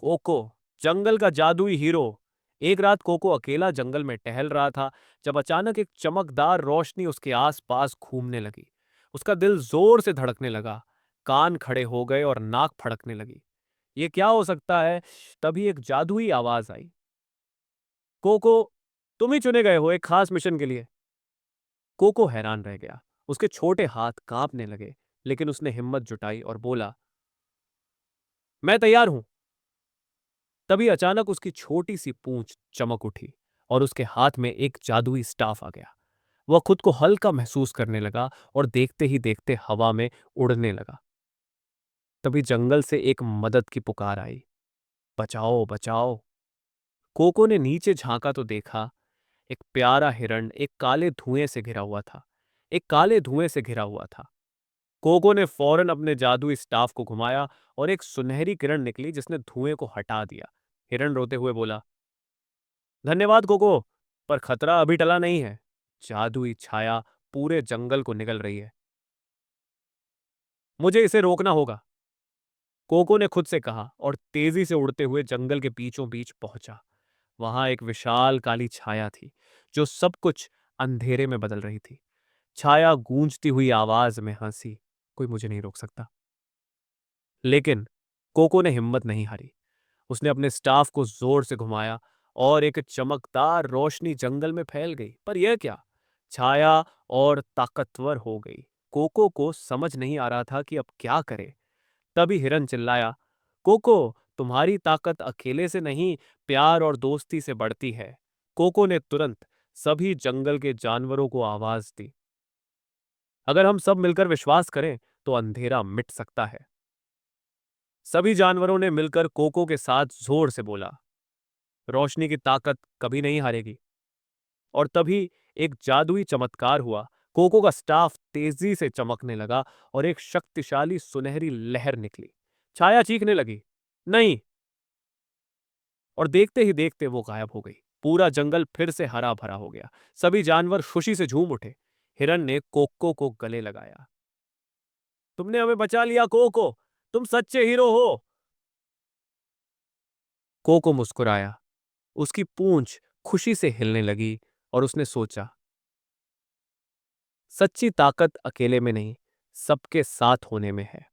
Cocoa, जंगल का जादुई hero. एक रात कोको अकेला जंगल में टहल रहा था जब अचानक एक चमकदार रोशनी उसके आसपास घूमने लगी। उसका दिल जोर से धड़कने लगा, कान खड़े हो गए और नाक फड़कने लगी। ये क्या हो सकता है? तभी एक जादुई आवाज आई। कोको, तुम ही चुने गए हो एक खास मिशन के लिए। कोको हैरान रह गया। उसके छोटे हाथ कांपने लगे, लेकिन उसने हिम्मत जुटाई और बोला, मैं तैयार हूं। तभी अचानक उसकी छोटी सी पूंछ चमक उठी और उसके हाथ में एक जादुई स्टाफ आ गया। वह खुद को हल्का महसूस करने लगा और देखते ही देखते हवा में उड़ने लगा। तभी जंगल से एक मदद की पुकार आई, बचाओ बचाओ। कोको ने नीचे झांका तो देखा एक प्यारा हिरण एक काले धुएं से घिरा हुआ था। एक काले धुएं से घिरा हुआ था। कोको ने फौरन अपने जादुई स्टाफ को घुमाया और एक सुनहरी किरण निकली जिसने धुएं को हटा दिया। हिरण रोते हुए बोला, धन्यवाद कोको, पर खतरा अभी टला नहीं है। जादुई छाया पूरे जंगल को निगल रही है। मुझे इसे रोकना होगा। कोको ने खुद से कहा और तेजी से उड़ते हुए जंगल के बीचों बीच पहुंचा। वहां एक विशाल काली छाया थी जो सब कुछ अंधेरे में बदल रही थी। छाया गूंजती हुई आवाज में हंसी, कोई मुझे नहीं रोक सकता। लेकिन कोको ने हिम्मत नहीं हारी। उसने अपने स्टाफ को जोर से घुमाया और एक चमकदार रोशनी जंगल में फैल गई। पर यह क्या? छाया और ताकतवर हो गई। कोको को समझ नहीं आ रहा था कि अब क्या करे। तभी हिरन चिल्लाया, कोको, तुम्हारी ताकत अकेले से नहीं, प्यार और दोस्ती से बढ़ती है। कोको ने तुरंत सभी जंगल के जानवरों को आवाज दी, अगर हम सब मिलकर विश्वास करें तो अंधेरा मिट सकता है। सभी जानवरों ने मिलकर कोको के साथ जोर से बोला, रोशनी की ताकत कभी नहीं हारेगी। और तभी एक जादुई चमत्कार हुआ। कोको का स्टाफ तेजी से चमकने लगा और एक शक्तिशाली सुनहरी लहर निकली। छाया चीखने लगी, नहीं। और देखते ही देखते वो गायब हो गई। पूरा जंगल फिर से हरा भरा हो गया। सभी जानवर खुशी से झूम उठे। हिरन ने कोको को गले लगाया, तुमने हमें बचा लिया कोको, तुम सच्चे हीरो हो। कोको मुस्कुराया, उसकी पूंछ खुशी से हिलने लगी और उसने सोचा, सच्ची ताकत अकेले में नहीं, सबके साथ होने में है।